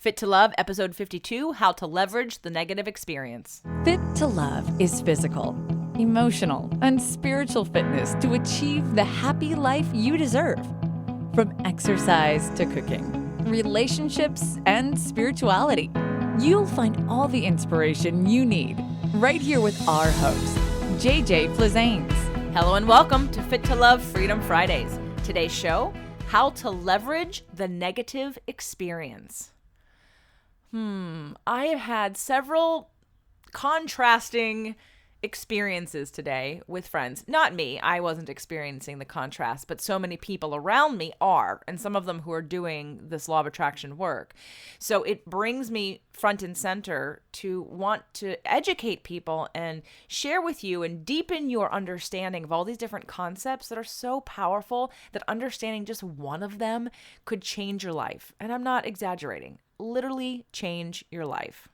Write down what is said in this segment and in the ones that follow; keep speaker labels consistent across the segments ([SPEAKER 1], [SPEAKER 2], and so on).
[SPEAKER 1] Fit to Love, episode 52, How to Leverage the Negative Experience.
[SPEAKER 2] Fit to Love is physical, emotional, and spiritual fitness to achieve the happy life you deserve. From exercise to cooking, relationships, and spirituality, you'll find all the inspiration you need right here with our host, JJ Flizanes.
[SPEAKER 1] Hello and welcome to Fit to Love Freedom Fridays. Today's show, How to Leverage the Negative Experience. I have had several contrasting experiences today with friends. Not me. I wasn't experiencing the contrast, but so many people around me are, and some of them who are doing this law of attraction work. So it brings me front and center to want to educate people and share with you and deepen your understanding of all these different concepts that are so powerful that understanding just one of them could change your life. And I'm not exaggerating. Literally change your life.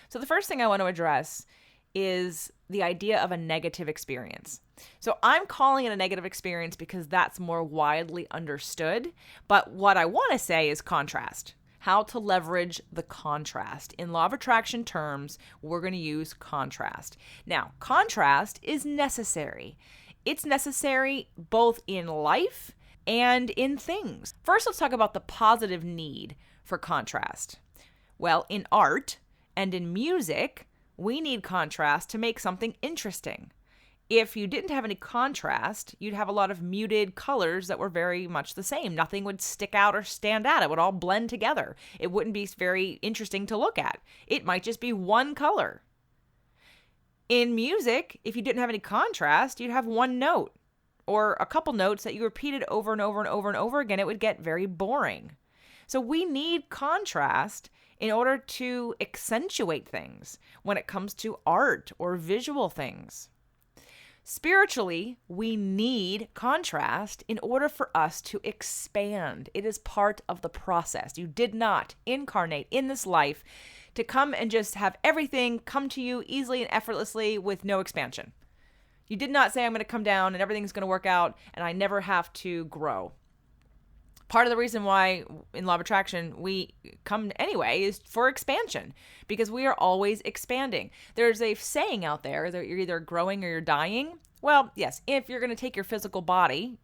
[SPEAKER 1] So the first thing I want to address is the idea of a negative experience. So I'm calling it a negative experience because that's more widely understood. But what I want to say is contrast. How to leverage the contrast. In law of attraction terms, we're going to use contrast. Now, contrast is necessary. It's necessary both in life and in things. First, let's talk about the positive need for contrast. Well, in art and in music, we need contrast to make something interesting. If you didn't have any contrast, you'd have a lot of muted colors that were very much the same. Nothing would stick out or stand out. It would all blend together. It wouldn't be very interesting to look at. It might just be one color. In music, if you didn't have any contrast, you'd have one note or a couple notes that you repeated over and over and over and over again. It would get very boring. So we need contrast in order to accentuate things when it comes to art or visual things. Spiritually, we need contrast in order for us to expand. It is part of the process. You did not incarnate in this life to come and just have everything come to you easily and effortlessly with no expansion. You did not say, I'm going to come down and everything's going to work out and I never have to grow. Part of the reason why in law of attraction we come anyway is for expansion, because we are always expanding. There's a saying out there that you're either growing or you're dying. Well, yes, if you're going to take your physical body,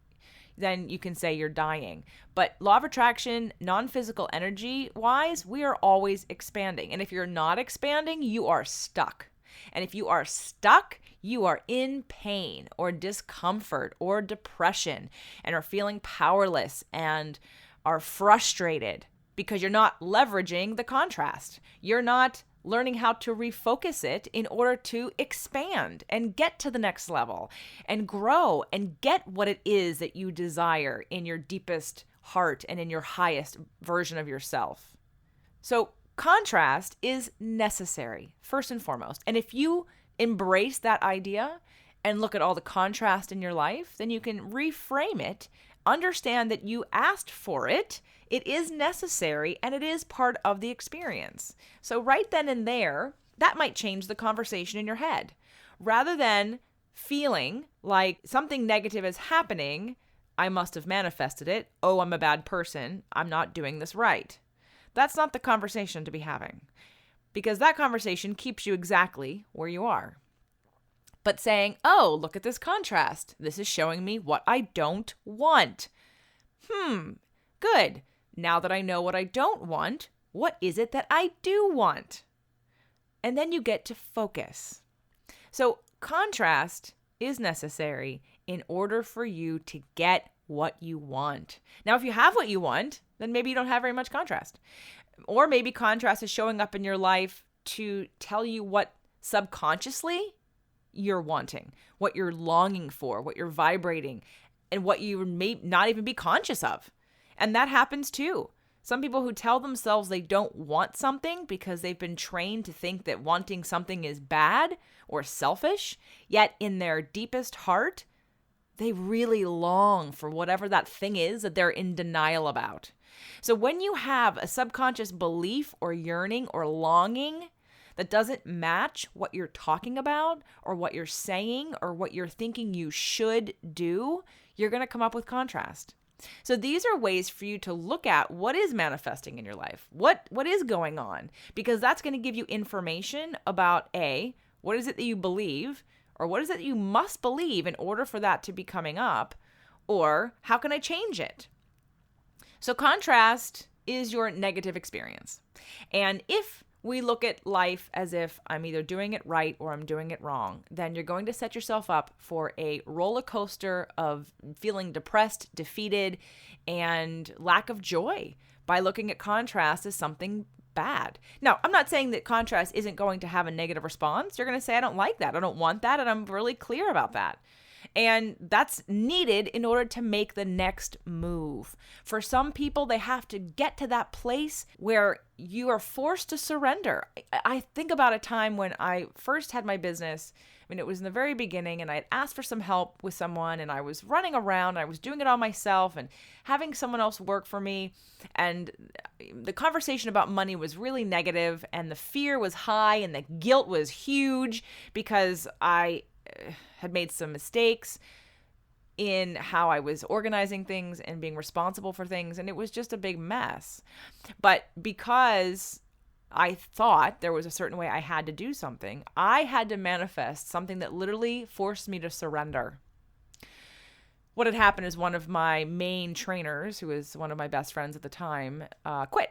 [SPEAKER 1] then you can say you're dying. But law of attraction, non-physical energy wise, we are always expanding. And if you're not expanding, you are stuck. And if you are stuck, you are in pain or discomfort or depression and are feeling powerless and are frustrated because you're not leveraging the contrast. You're not learning how to refocus it in order to expand and get to the next level and grow and get what it is that you desire in your deepest heart and in your highest version of yourself. So contrast is necessary, first and foremost. And if you embrace that idea and look at all the contrast in your life, then you can reframe it, understand that you asked for it, it is necessary, and it is part of the experience. So right then and there, that might change the conversation in your head. Rather than feeling like something negative is happening, I must have manifested it, oh, I'm a bad person, I'm not doing this right. That's not the conversation to be having, because that conversation keeps you exactly where you are. But saying, oh, look at this contrast. This is showing me what I don't want. Good. Now that I know what I don't want, what is it that I do want? And then you get to focus. So contrast is necessary in order for you to get what you want. Now, if you have what you want, then maybe you don't have very much contrast. Or maybe contrast is showing up in your life to tell you what subconsciously you're wanting, what you're longing for, what you're vibrating, and what you may not even be conscious of. And that happens too. Some people who tell themselves they don't want something because they've been trained to think that wanting something is bad or selfish, yet in their deepest heart, they really long for whatever that thing is that they're in denial about. So when you have a subconscious belief or yearning or longing that doesn't match what you're talking about or what you're saying or what you're thinking you should do, you're going to come up with contrast. So these are ways for you to look at what is manifesting in your life. What is going on? Because that's going to give you information about A, what is it that you believe, or what is it that you must believe in order for that to be coming up, or how can I change it? So contrast is your negative experience. And if we look at life as if I'm either doing it right or I'm doing it wrong, then you're going to set yourself up for a roller coaster of feeling depressed, defeated, and lack of joy by looking at contrast as something bad. Now, I'm not saying that contrast isn't going to have a negative response. You're going to say, I don't like that. I don't want that. And I'm really clear about that. And that's needed in order to make the next move. For some people, they have to get to that place where you are forced to surrender. I think about a time when I first had my business. I mean, it was in the very beginning, and I had asked for some help with someone, and I was running around. I was doing it all myself and having someone else work for me. And the conversation about money was really negative, and the fear was high, and the guilt was huge because I had made some mistakes in how I was organizing things and being responsible for things, and it was just a big mess. But because I thought there was a certain way I had to do something, I had to manifest something that literally forced me to surrender. What had happened is one of my main trainers, who was one of my best friends at the time, quit.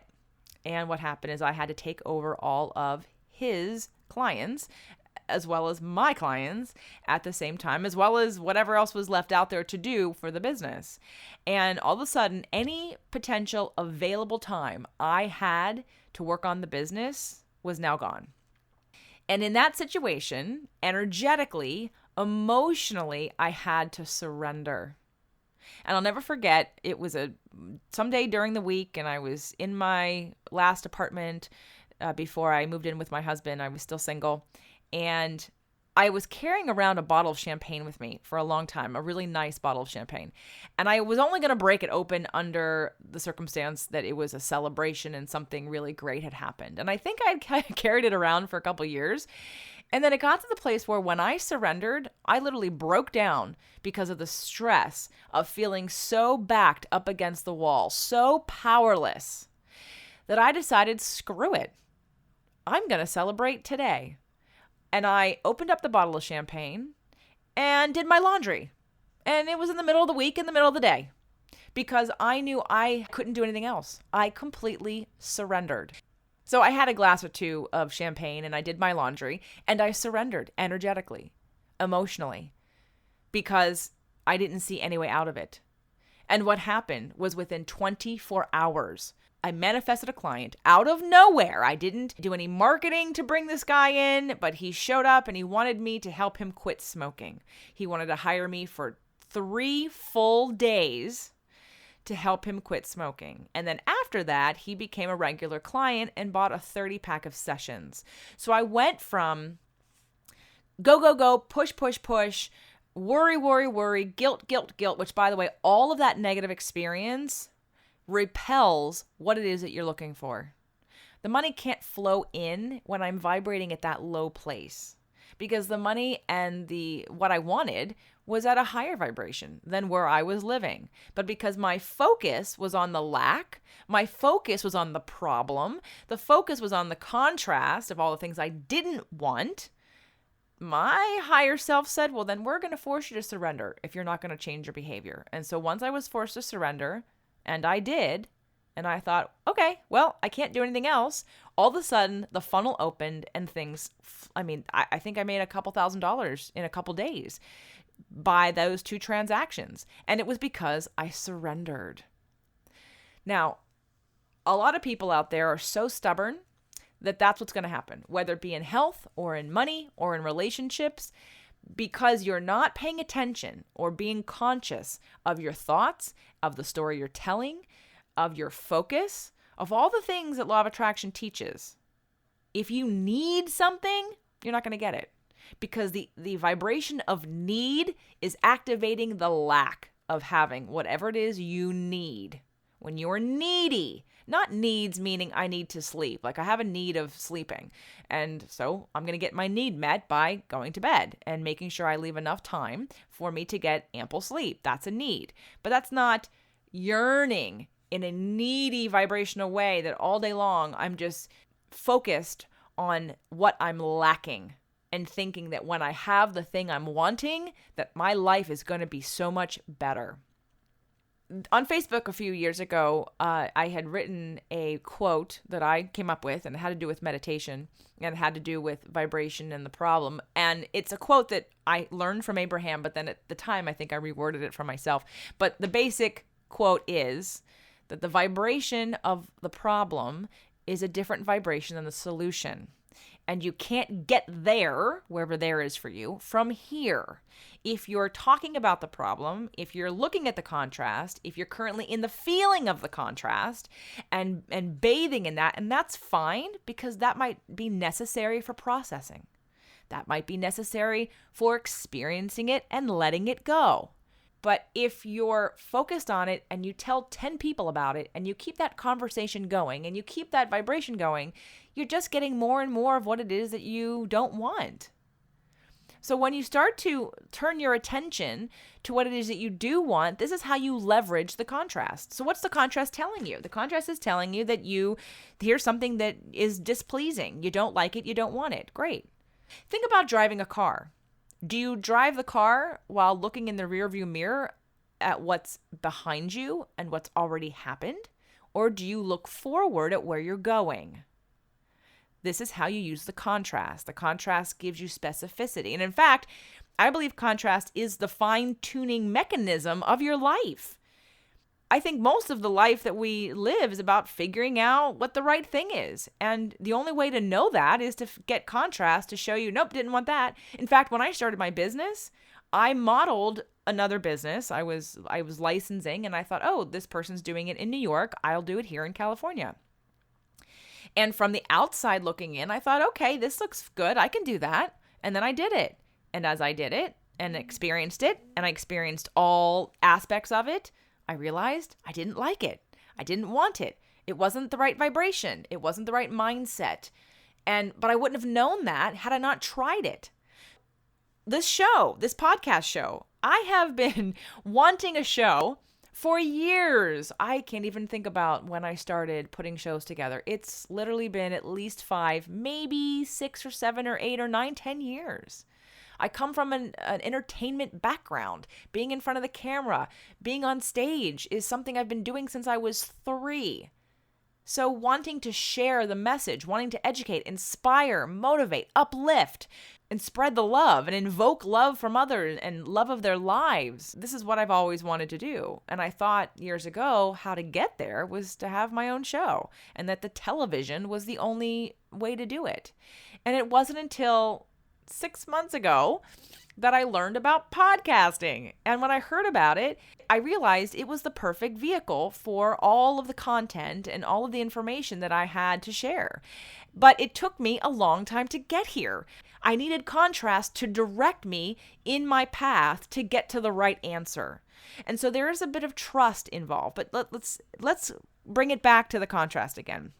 [SPEAKER 1] And what happened is I had to take over all of his clients as well as my clients at the same time, as well as whatever else was left out there to do for the business. And all of a sudden, any potential available time I had to work on the business was now gone. And in that situation, energetically, emotionally, I had to surrender. And I'll never forget, it was someday during the week, and I was in my last apartment before I moved in with my husband. I was still single. And I was carrying around a bottle of champagne with me for a long time, a really nice bottle of champagne. And I was only going to break it open under the circumstance that it was a celebration and something really great had happened. And I think I'd carried it around for a couple years. And then it got to the place where when I surrendered, I literally broke down because of the stress of feeling so backed up against the wall, so powerless, that I decided, screw it. I'm going to celebrate today. And I opened up the bottle of champagne and did my laundry. And it was in the middle of the week, in the middle of the day, because I knew I couldn't do anything else. I completely surrendered. So I had a glass or two of champagne and I did my laundry, and I surrendered energetically, emotionally, because I didn't see any way out of it. And what happened was within 24 hours, I manifested a client out of nowhere. I didn't do any marketing to bring this guy in, but he showed up and he wanted me to help him quit smoking. He wanted to hire me for 3 full days to help him quit smoking. And then after that, he became a regular client and bought a 30-pack of sessions. So I went from go, go, go, push, push, push, worry, worry, worry, guilt, guilt, guilt, which, by the way, all of that negative experience repels what it is that you're looking for. The money can't flow in when I'm vibrating at that low place, because the money and what I wanted was at a higher vibration than where I was living. But because my focus was on the lack, my focus was on the problem, the focus was on the contrast of all the things I didn't want, my higher self said, well, then we're going to force you to surrender if you're not going to change your behavior. And so once I was forced to surrender, and I did, and I thought, okay, well, I can't do anything else. All of a sudden, the funnel opened and things, I think I made a couple $1,000s in a couple days by those 2 transactions. And it was because I surrendered. Now, a lot of people out there are so stubborn that that's what's going to happen, whether it be in health or in money or in relationships, because you're not paying attention or being conscious of your thoughts, of the story you're telling, of your focus, of all the things that law of attraction teaches. If you need something, you're not going to get it, because the vibration of need is activating the lack of having whatever it is you need. When you're needy, not needs meaning I need to sleep. Like I have a need of sleeping. And so I'm going to get my need met by going to bed and making sure I leave enough time for me to get ample sleep. That's a need. But that's not yearning in a needy vibrational way that all day long I'm just focused on what I'm lacking and thinking that when I have the thing I'm wanting, that my life is going to be so much better. On Facebook a few years ago, I had written a quote that I came up with, and it had to do with meditation, and it had to do with vibration and the problem. And it's a quote that I learned from Abraham, but then at the time I think I reworded it for myself. But the basic quote is that the vibration of the problem is a different vibration than the solution. And you can't get there, wherever there is for you, from here. If you're talking about the problem, if you're looking at the contrast, if you're currently in the feeling of the contrast and bathing in that, and that's fine because that might be necessary for processing. That might be necessary for experiencing it and letting it go. But if you're focused on it and you tell 10 people about it and you keep that conversation going and you keep that vibration going, you're just getting more and more of what it is that you don't want. So when you start to turn your attention to what it is that you do want, this is how you leverage the contrast. So what's the contrast telling you? The contrast is telling you that here's something that is displeasing. You don't like it. You don't want it. Great. Think about driving a car. Do you drive the car while looking in the rearview mirror at what's behind you and what's already happened? Or do you look forward at where you're going? This is how you use the contrast. The contrast gives you specificity. And in fact, I believe contrast is the fine-tuning mechanism of your life. I think most of the life that we live is about figuring out what the right thing is. And the only way to know that is to get contrast to show you, nope, didn't want that. In fact, when I started my business, I modeled another business. I was licensing, and I thought, oh, this person's doing it in New York. I'll do it here in California. And from the outside looking in, I thought, okay, this looks good. I can do that. And then I did it. And as I did it and experienced it, and I experienced all aspects of it, I realized I didn't like it. I didn't want it. It wasn't the right vibration. It wasn't the right mindset. But I wouldn't have known that had I not tried it. This podcast show, I have been wanting a show for years. I can't even think about when I started putting shows together. It's literally been at least 5, maybe 6 or 7 or 8 or 9, 10 years. I come from an entertainment background. Being in front of the camera, being on stage is something I've been doing since I was 3. So wanting to share the message, wanting to educate, inspire, motivate, uplift, and spread the love and invoke love from others and love of their lives. This is what I've always wanted to do. And I thought years ago how to get there was to have my own show and that the television was the only way to do it. And it wasn't until 6 months ago that I learned about podcasting. And when I heard about it, I realized it was the perfect vehicle for all of the content and all of the information that I had to share. But it took me a long time to get here. I needed contrast to direct me in my path to get to the right answer. And so there is a bit of trust involved, but let's bring it back to the contrast again.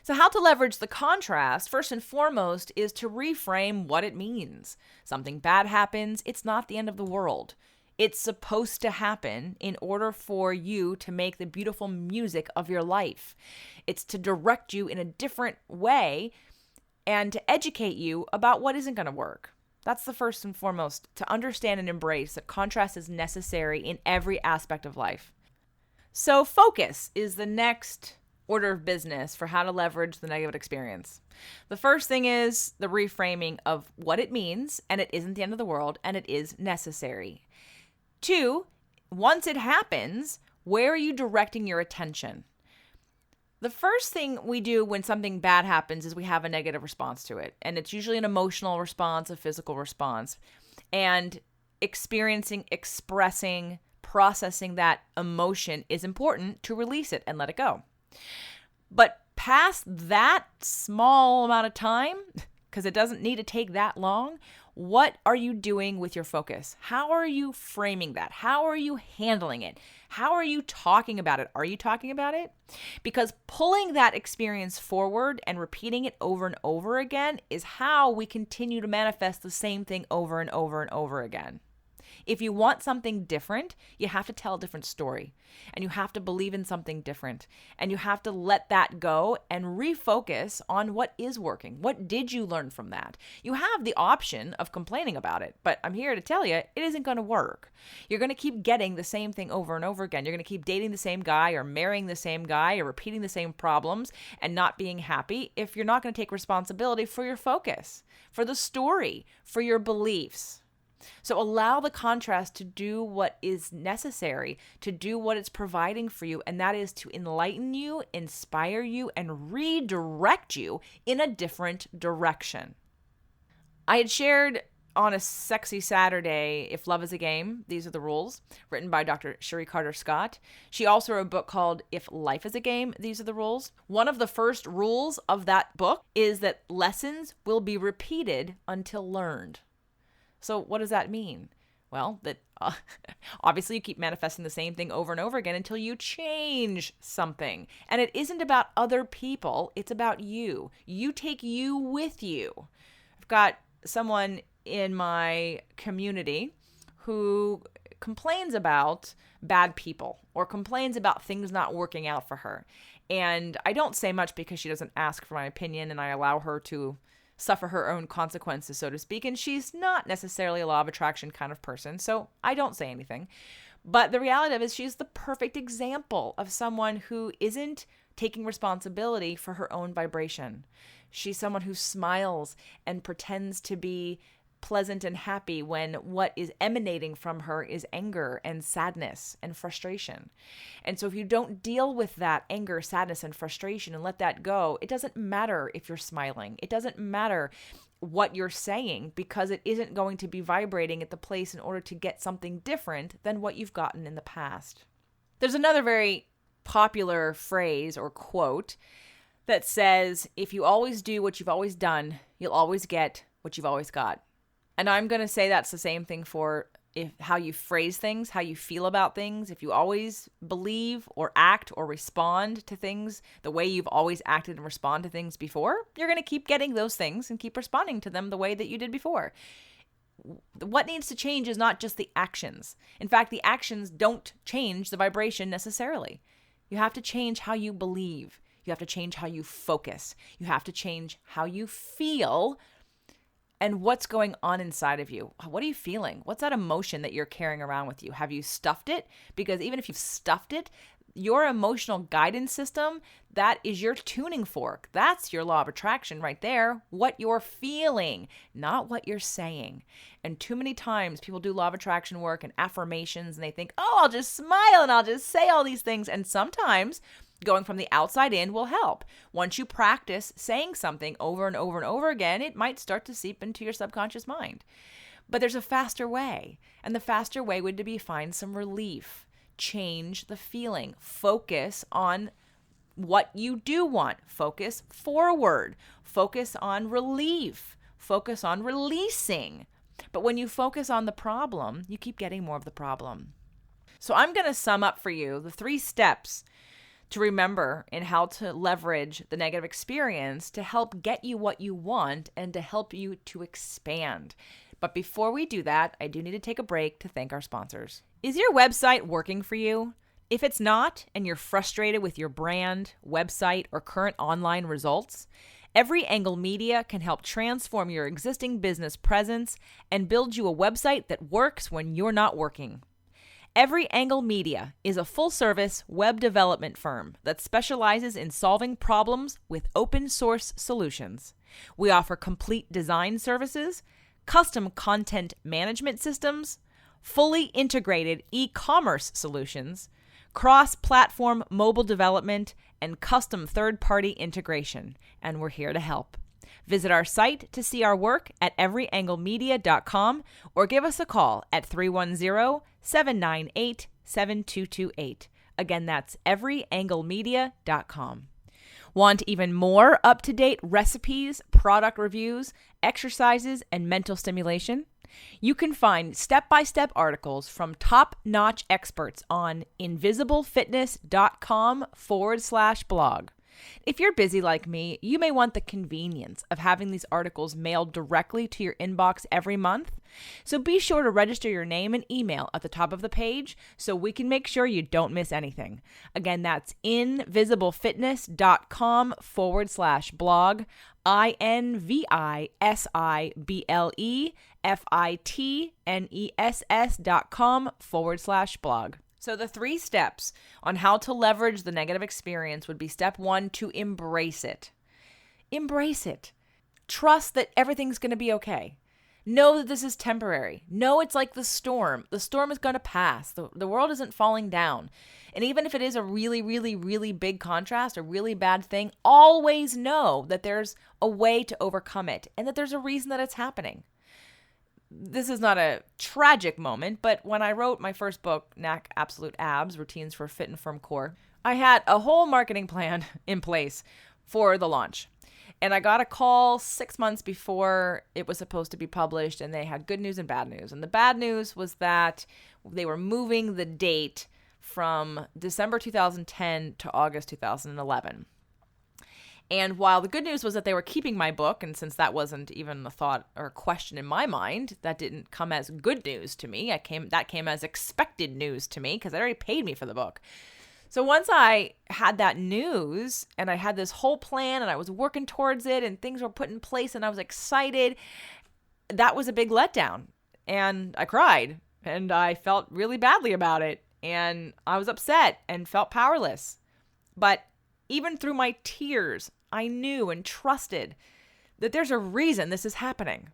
[SPEAKER 1] So how to leverage the contrast, first and foremost, is to reframe what it means. Something bad happens, it's not the end of the world. It's supposed to happen in order for you to make the beautiful music of your life. It's to direct you in a different way and to educate you about what isn't going to work. That's the first and foremost, to understand and embrace that contrast is necessary in every aspect of life. So focus is the next order of business for how to leverage the negative experience. The first thing is the reframing of what it means, and it isn't the end of the world, and it is necessary. 2, once it happens, where are you directing your attention? The first thing we do when something bad happens is we have a negative response to it. And it's usually an emotional response, a physical response. And experiencing, expressing, processing that emotion is important to release it and let it go. But past that small amount of time, because it doesn't need to take that long, what are you doing with your focus? How are you framing that? How are you handling it? How are you talking about it? Are you talking about it? Because pulling that experience forward and repeating it over and over again is how we continue to manifest the same thing over and over and over again. If you want something different, you have to tell a different story, and you have to believe in something different, and you have to let that go and refocus on what is working. What did you learn from that? You have the option of complaining about it, but I'm here to tell you, it isn't going to work. You're going to keep getting the same thing over and over again. You're going to keep dating the same guy or marrying the same guy or repeating the same problems and not being happy if you're not going to take responsibility for your focus, for the story, for your beliefs. So allow the contrast to do what is necessary, to do what it's providing for you, and that is to enlighten you, inspire you, and redirect you in a different direction. I had shared on a Sexy Saturday, If Love is a Game, These Are the Rules, written by Dr. Cherie Carter Scott. She also wrote a book called If Life is a Game, These Are the Rules. One of the first rules of that book is that lessons will be repeated until learned. So what does that mean? Well, that obviously you keep manifesting the same thing over and over again until you change something. And it isn't about other people, it's about you. You take you with you. I've got someone in my community who complains about bad people or complains about things not working out for her. And I don't say much because she doesn't ask for my opinion, and I allow her to suffer her own consequences, so to speak. And she's not necessarily a law of attraction kind of person, so I don't say anything. But the reality of it is she's the perfect example of someone who isn't taking responsibility for her own vibration. She's someone who smiles and pretends to be pleasant and happy when what is emanating from her is anger and sadness and frustration. And so if you don't deal with that anger, sadness, and frustration and let that go, it doesn't matter if you're smiling. It doesn't matter what you're saying, because it isn't going to be vibrating at the place in order to get something different than what you've gotten in the past. There's another very popular phrase or quote that says, if you always do what you've always done, you'll always get what you've always got. And I'm going to say that's the same thing for how you phrase things, how you feel about things. If you always believe or act or respond to things the way you've always acted and responded to things before, you're going to keep getting those things and keep responding to them the way that you did before. What needs to change is not just the actions. In fact, the actions don't change the vibration necessarily. You have to change how you believe. You have to change how you focus. You have to change how you feel and what's going on inside of you. What are you feeling? What's that emotion that you're carrying around with you? Have you stuffed it? Because even if you've stuffed it, your emotional guidance system, that is your tuning fork. That's your law of attraction right there. What you're feeling, not what you're saying. And too many times people do law of attraction work and affirmations and they think, oh, I'll just smile and I'll just say all these things. And sometimes going from the outside in will help. Once you practice saying something over and over and over again, it might start to seep into your subconscious mind. But there's a faster way. And the faster way would be find some relief. Change the feeling. Focus on what you do want. Focus forward. Focus on relief. Focus on releasing. But when you focus on the problem, you keep getting more of the problem. So I'm going to sum up for you the 3 steps to remember in how to leverage the negative experience to help get you what you want and to help you to expand. But before we do that, I do need to take a break to thank our sponsors. Is your website working for you? If it's not, and you're frustrated with your brand, website, or current online results, Every Angle Media can help transform your existing business presence and build you a website that works when you're not working. Every Angle Media is a full-service web development firm that specializes in solving problems with open-source solutions. We offer complete design services, custom content management systems, fully integrated e-commerce solutions, cross-platform mobile development, and custom third-party integration, and we're here to help. Visit our site to see our work at everyanglemedia.com or give us a call at 310-798-7228. Again, that's everyanglemedia.com. Want even more up-to-date recipes, product reviews, exercises, and mental stimulation? You can find step-by-step articles from top-notch experts on invisiblefitness.com/blog. If you're busy like me, you may want the convenience of having these articles mailed directly to your inbox every month. So be sure to register your name and email at the top of the page so we can make sure you don't miss anything. Again, that's invisiblefitness.com/blog, invisiblefitness.com/blog. So the 3 steps on how to leverage the negative experience would be step 1, to embrace it. Embrace it. Trust that everything's going to be okay. Know that this is temporary. Know it's like the storm. The storm is going to pass. The world isn't falling down. And even if it is a really, really, really big contrast, a really bad thing, always know that there's a way to overcome it and that there's a reason that it's happening. This is not a tragic moment, but when I wrote my first book, Knack Absolute Abs, Routines for a Fit and Firm Core, I had a whole marketing plan in place for the launch. And I got a call 6 months before it was supposed to be published, and they had good news and bad news. And the bad news was that they were moving the date from December 2010 to August 2011. And while the good news was that they were keeping my book, and since that wasn't even a thought or a question in my mind, that didn't come as good news to me. That came as expected news to me because they already paid me for the book. So once I had that news and I had this whole plan and I was working towards it and things were put in place and I was excited, that was a big letdown. And I cried and I felt really badly about it. And I was upset and felt powerless. But even through my tears, I knew and trusted that there's a reason this is happening.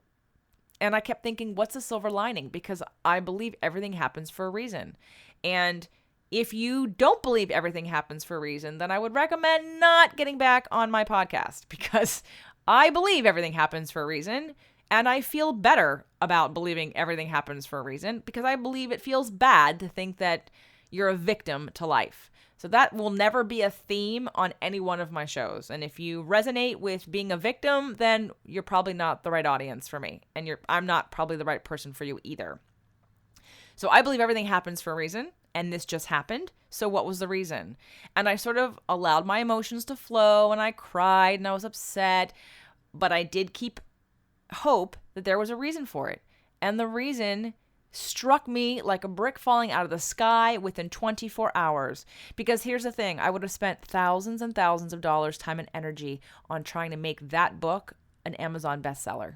[SPEAKER 1] And I kept thinking, what's the silver lining? Because I believe everything happens for a reason. And if you don't believe everything happens for a reason, then I would recommend not getting back on my podcast, because I believe everything happens for a reason. And I feel better about believing everything happens for a reason because I believe it feels bad to think that you're a victim to life. So that will never be a theme on any one of my shows. And if you resonate with being a victim, then you're probably not the right audience for me. And I'm not probably the right person for you either. So I believe everything happens for a reason. And this just happened. So what was the reason? And I sort of allowed my emotions to flow, and I cried and I was upset. But I did keep hope that there was a reason for it. And the reason struck me like a brick falling out of the sky within 24 hours. Because here's the thing, I would have spent thousands and thousands of dollars, time and energy on trying to make that book an Amazon bestseller.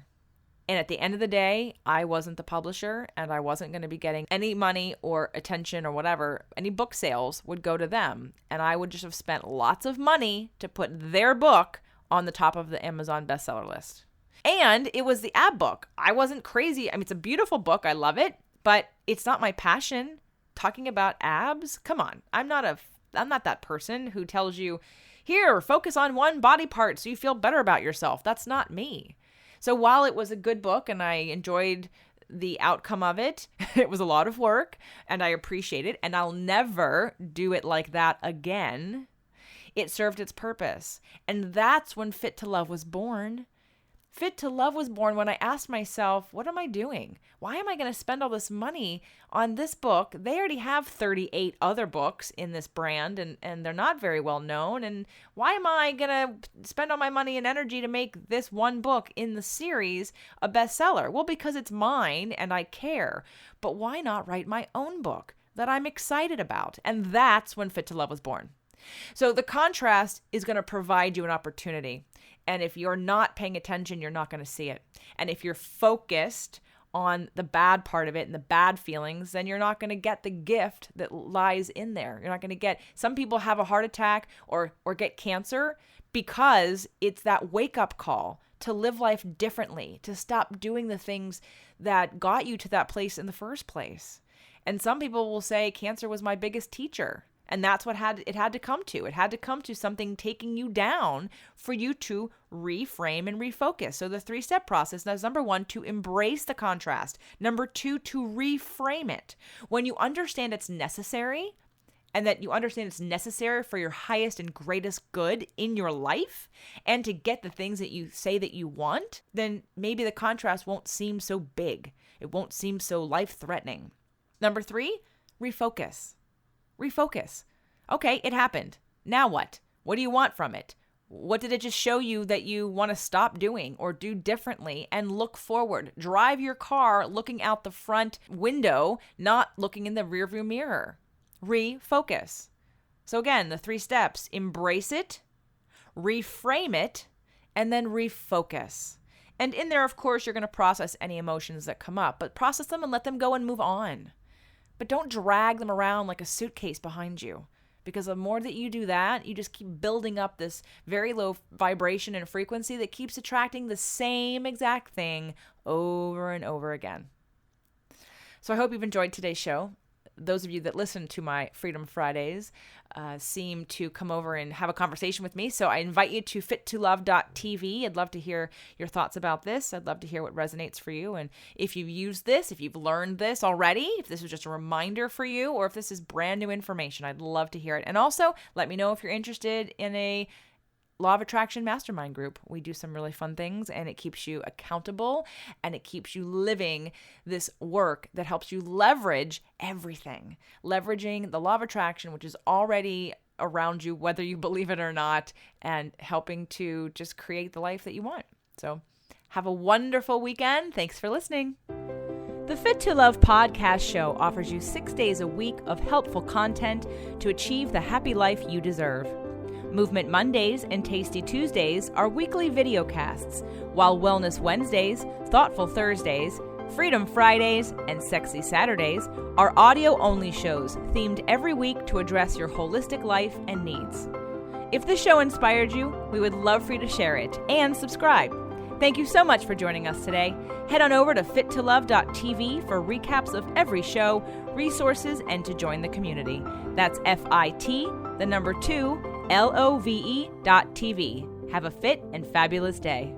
[SPEAKER 1] And at the end of the day, I wasn't the publisher and I wasn't going to be getting any money or attention or whatever. Any book sales would go to them. And I would just have spent lots of money to put their book on the top of the Amazon bestseller list. And it was the ab book. I wasn't crazy. I mean, it's a beautiful book. I love it. But it's not my passion. Talking about abs? Come on. I'm not that person who tells you, here, focus on one body part so you feel better about yourself. That's not me. So while it was a good book and I enjoyed the outcome of it, it was a lot of work and I appreciate it and I'll never do it like that again. It served its purpose. And that's when Fit to Love was born. Fit to Love was born when I asked myself, what am I doing? Why am I going to spend all this money on this book? They already have 38 other books in this brand and they're not very well known. And why am I going to spend all my money and energy to make this one book in the series a bestseller? Well, because it's mine and I care. But why not write my own book that I'm excited about? And that's when Fit to Love was born. So the contrast is going to provide you an opportunity. And if you're not paying attention, you're not going to see it. And if you're focused on the bad part of it and the bad feelings, then you're not going to get the gift that lies in there. You're not going to get, some people have a heart attack or get cancer because it's that wake-up call to live life differently, to stop doing the things that got you to that place in the first place. And some people will say cancer was my biggest teacher. And that's what it had to come to. It had to come to something taking you down for you to reframe and refocus. So the 3-step process is number 1, to embrace the contrast. Number 2, to reframe it. When you understand it's necessary and that you understand it's necessary for your highest and greatest good in your life and to get the things that you say that you want, then maybe the contrast won't seem so big. It won't seem so life-threatening. Number 3, refocus. Refocus. Okay, it happened. Now what? What do you want from it? What did it just show you that you want to stop doing or do differently? And look forward. Drive your car looking out the front window, not looking in the rearview mirror. Refocus. So again, the 3 steps: embrace it, reframe it, and then refocus. And in there, of course, you're going to process any emotions that come up, but process them and let them go and move on. But don't drag them around like a suitcase behind you, because the more that you do that, you just keep building up this very low vibration and frequency that keeps attracting the same exact thing over and over again. So I hope you've enjoyed today's show. Those of you that listen to my Freedom Fridays seem to come over and have a conversation with me. So I invite you to fittolove.tv. I'd love to hear your thoughts about this. I'd love to hear what resonates for you. And if you've used this, if you've learned this already, if this was just a reminder for you, or if this is brand new information, I'd love to hear it. And also let me know if you're interested in a Law of Attraction Mastermind group. We do some really fun things, and it keeps you accountable, and it keeps you living this work that helps you leverage everything. Leveraging the Law of Attraction, which is already around you, whether you believe it or not, and helping to just create the life that you want. So have a wonderful weekend. Thanks for listening. The Fit to Love podcast show offers you 6 days a week of helpful content to achieve the happy life you deserve. Movement Mondays and Tasty Tuesdays are weekly video casts, while Wellness Wednesdays, Thoughtful Thursdays, Freedom Fridays, and Sexy Saturdays are audio-only shows themed every week to address your holistic life and needs. If this show inspired you, we would love for you to share it and subscribe. Thank you so much for joining us today. Head on over to fittolove.tv for recaps of every show, resources, and to join the community. That's FIT, the number 2, LOVE.TV. Have a fit and fabulous day.